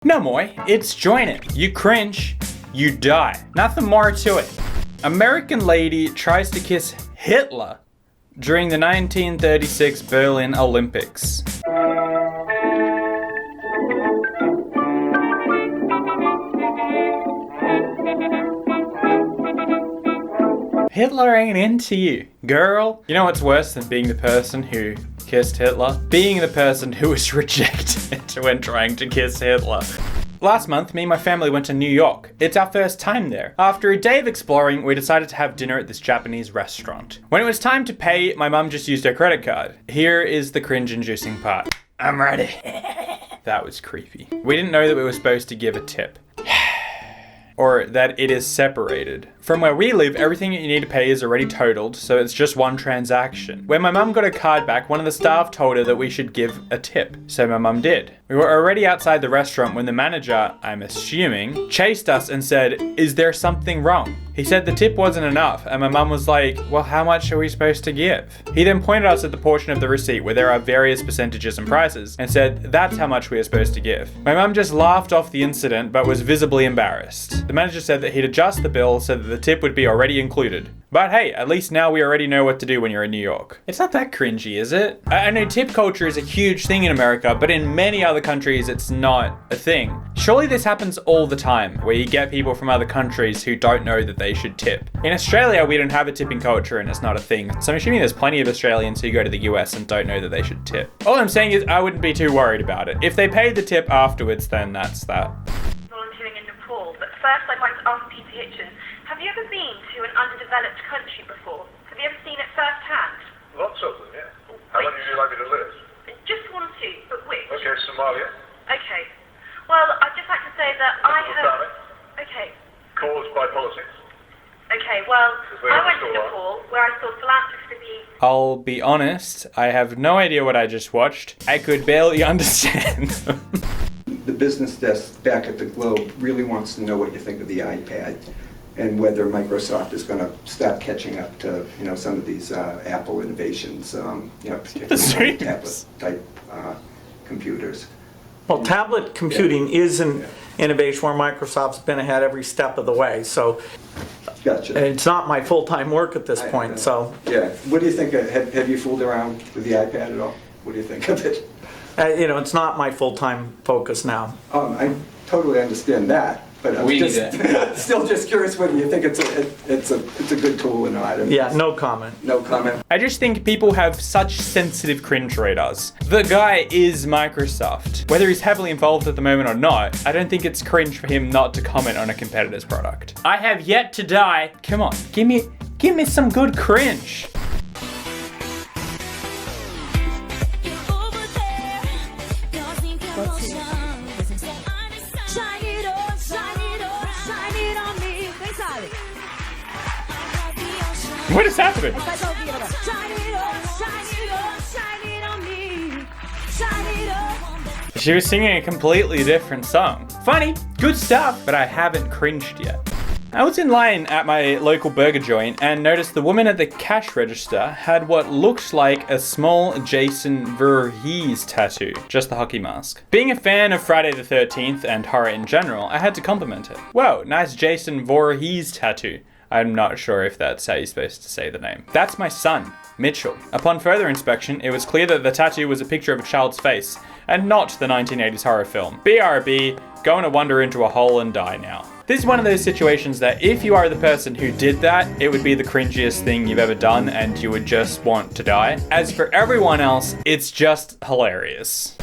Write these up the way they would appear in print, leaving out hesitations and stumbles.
No more, it's Joinen. You cringe, you die. Nothing more to it. American lady tries to kiss Hitler during the 1936 Berlin Olympics. Hitler ain't into you, girl. You know what's worse than being the person who kissed Hitler? Being the person who was rejected when trying to kiss Hitler. Last month, me and my family went to New York. It's our first time there. After a day of exploring, we decided to have dinner at this Japanese restaurant. When it was time to pay, my mum just used her credit card. Here is the cringe-inducing part. I'm ready. That was creepy. We didn't know that we were supposed to give a tip. Or that it is separated. From where we live, everything that you need to pay is already totaled, so it's just one transaction. When my mum got her card back, one of the staff told her that we should give a tip, so my mum did. We were already outside the restaurant when the manager, I'm assuming, chased us and said, "Is there something wrong?" He said the tip wasn't enough, and my mum was like, "Well, how much are we supposed to give?" He then pointed us at the portion of the receipt where there are various percentages and prices, and said, "That's how much we are supposed to give." My mum just laughed off the incident, but was visibly embarrassed. The manager said that he'd adjust the bill so that the tip would be already included. But hey, at least now we already know what to do when you're in New York. It's not that cringy, is it? I know tip culture is a huge thing in America, but in many other countries it's not a thing. Surely this happens all the time, where you get people from other countries who don't know that they should tip. In Australia, we don't have a tipping culture and it's not a thing. So I'm assuming there's plenty of Australians who go to the US and don't know that they should tip. All I'm saying is I wouldn't be too worried about it. If they paid the tip afterwards, then that's that. Volunteering in Nepal, but first I'd like to ask Peter Hitchens, have you ever been to an underdeveloped country before? Have you ever seen it firsthand? Lots of them, yeah. How long would you like me to live? Just one or two, but which? Okay, Somalia. Okay. Well, I'd just like to say that I have... Famine. Okay. Caused by politics. Okay, well, where I you went to saw Nepal, where I saw philanthropy. I'll be honest, I have no idea what I just watched. I could barely understand. The business desk back at the Globe really wants to know what you think of the iPad and whether Microsoft is going to start catching up to, some of these Apple innovations, particularly tablet type computers. Well, tablet computing is an innovation where Microsoft's been ahead every step of the way. So Gotcha. it's not my full-time work at this point. So yeah, what do you think? Have you fooled around with the iPad at all? What do you think of it? it's not my full-time focus now. I totally understand that, but I'm still just curious whether you think it's a good tool or not. Yeah, no comment. No comment. I just think people have such sensitive cringe radars. The guy is Microsoft. Whether he's heavily involved at the moment or not, I don't think it's cringe for him not to comment on a competitor's product. I have yet to die. Come on, give me some good cringe. What is happening? She was singing a completely different song. Funny, good stuff, but I haven't cringed yet. I was in line at my local burger joint and noticed the woman at the cash register had what looked like a small Jason Voorhees tattoo, just the hockey mask. Being a fan of Friday the 13th and horror in general, I had to compliment it. Whoa, nice Jason Voorhees tattoo. I'm not sure if that's how you're supposed to say the name. That's my son, Mitchell. Upon further inspection, it was clear that the tattoo was a picture of a child's face, and not the 1980s horror film. BRB, go and wander into a hole and die now. This is one of those situations that if you are the person who did that, it would be the cringiest thing you've ever done and you would just want to die. As for everyone else, it's just hilarious.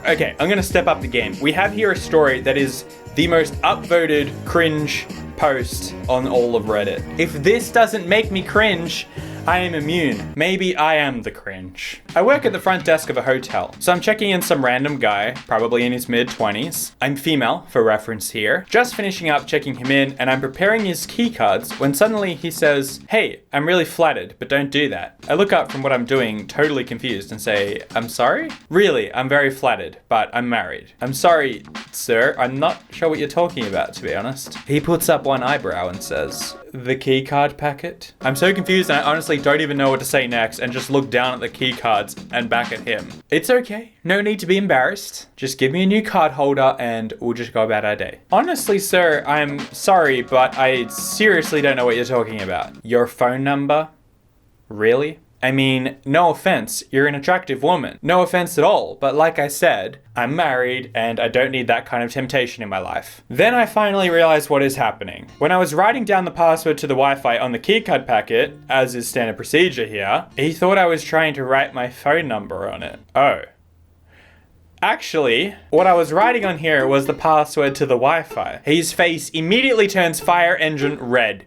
Okay, I'm gonna step up the game. We have here a story that is the most upvoted cringe post on all of Reddit. If this doesn't make me cringe, I am immune. Maybe I am the cringe. I work at the front desk of a hotel, so I'm checking in some random guy, probably in his mid-20s. I'm female, for reference here. Just finishing up checking him in, and I'm preparing his key cards when suddenly he says, "Hey, I'm really flattered, but don't do that." I look up from what I'm doing, totally confused, and say, "I'm sorry?" "Really, I'm very flattered, but I'm married." "I'm sorry, sir, I'm not sure what you're talking about, to be honest." He puts up one eyebrow and says, "The key card packet?" I'm so confused and I honestly don't even know what to say next and just look down at the key cards cards and back at him. It's okay. No need to be embarrassed. Just give me a new card holder and we'll just go about our day. Honestly, sir, I'm sorry, but I seriously don't know what you're talking about. Your phone number? Really? I mean, no offense, you're an attractive woman. No offense at all, but like I said, I'm married and I don't need that kind of temptation in my life. Then I finally realized what is happening. When I was writing down the password to the Wi-Fi on the keycard packet, as is standard procedure here, he thought I was trying to write my phone number on it. Oh. Actually, what I was writing on here was the password to the Wi-Fi. His face immediately turns fire engine red.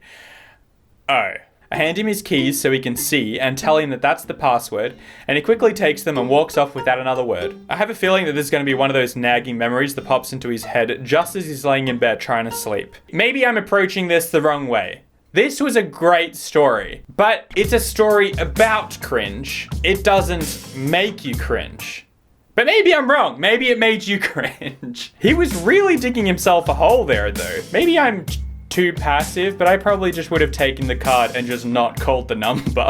Oh. I hand him his keys so he can see and tell him that that's the password, and he quickly takes them and walks off without another word. I have a feeling that this is going to be one of those nagging memories that pops into his head just as he's laying in bed trying to sleep. Maybe I'm approaching this the wrong way. This was a great story, but it's a story about cringe. It doesn't make you cringe. But maybe I'm wrong. Maybe it made you cringe. He was really digging himself a hole there though. Maybe I'm too passive, but I probably just would have taken the card and just not called the number.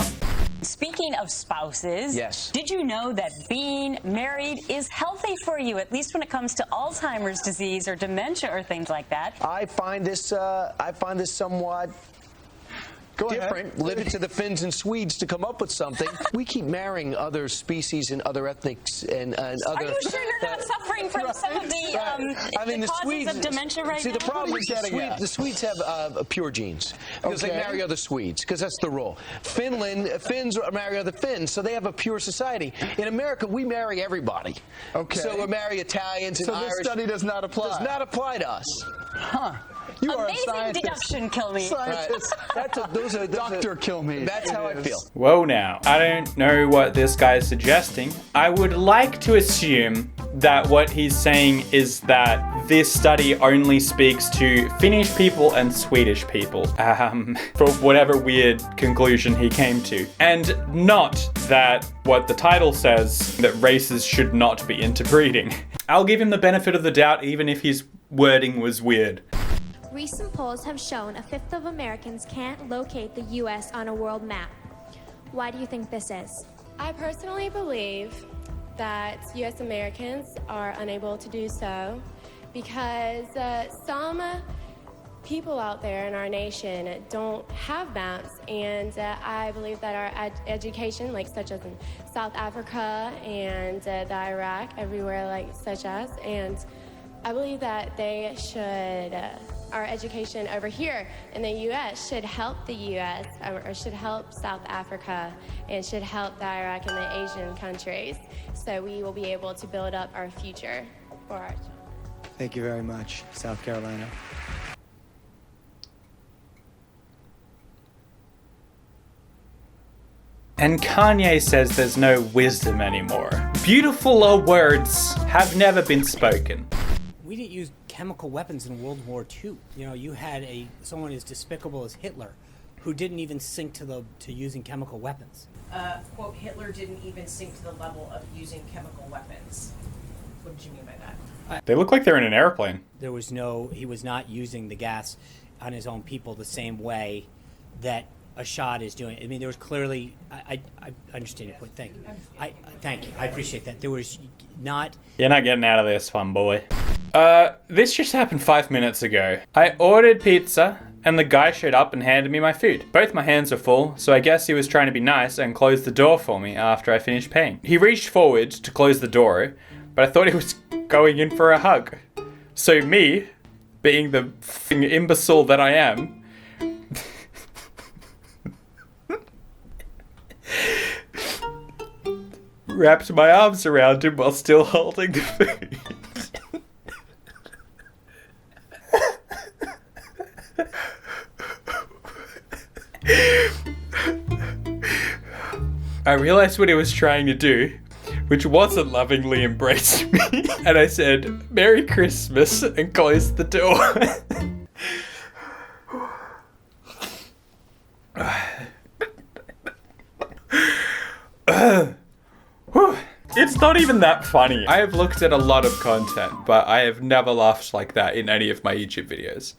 Speaking of spouses, yes. Did you know that being married is healthy for you, at least when it comes to Alzheimer's disease or dementia or things like that? I find this somewhat different. Leave it to the Finns and Swedes to come up with something. We keep marrying other species and other ethnics and other. Are you sure you're not suffering from some of the causes of dementia right now? See, the problem is the Swedes have pure genes because they marry other Swedes because that's the rule. Finns marry other Finns, so they have a pure society. In America, we marry everybody. Okay. So we marry Italians and Irish. So this study does not apply. Does not apply to us. Huh. You are amazing a scientist. deduction, Kilme. Scientist. Dr. Kilme. That's how I feel. Whoa now. I don't know what this guy is suggesting. I would like to assume that what he's saying is that this study only speaks to Finnish people and Swedish people. For whatever weird conclusion he came to. And not that what the title says, that races should not be interbreeding. I'll give him the benefit of the doubt even if his wording was weird. Recent polls have shown a fifth of Americans can't locate the U.S. on a world map. Why do you think this is? I personally believe that U.S. Americans are unable to do so because some people out there in our nation don't have maps, and I believe that our education, like such as in South Africa and the Iraq, everywhere like such as, and I believe that they should, our education over here in the U.S. should help the U.S. or should help South Africa and should help the Iraq and the Asian countries, so we will be able to build up our future for our children. Thank you very much, South Carolina. And Kanye says there's no wisdom anymore. Beautifuler words have never been spoken. We didn't use chemical weapons in World War II. You know, you had someone as despicable as Hitler who didn't even sink to using chemical weapons. Quote, Hitler didn't even sink to the level of using chemical weapons. What did you mean by that? They look like they're in an airplane. He was not using the gas on his own people the same way that Assad is doing. I mean, there was clearly, I understand your point. Thank you. Thank you. I appreciate that. There was not... You're not getting out of this one, boy. This just happened 5 minutes ago. I ordered pizza, and the guy showed up and handed me my food. Both my hands were full, so I guess he was trying to be nice and close the door for me after I finished paying. He reached forward to close the door, but I thought he was going in for a hug. So me, being the f***ing imbecile that I am, wrapped my arms around him while still holding the food. I realized what he was trying to do, which wasn't lovingly embrace me, and I said, "Merry Christmas," and closed the door. It's not even that funny. I have looked at a lot of content, but I have never laughed like that in any of my YouTube videos.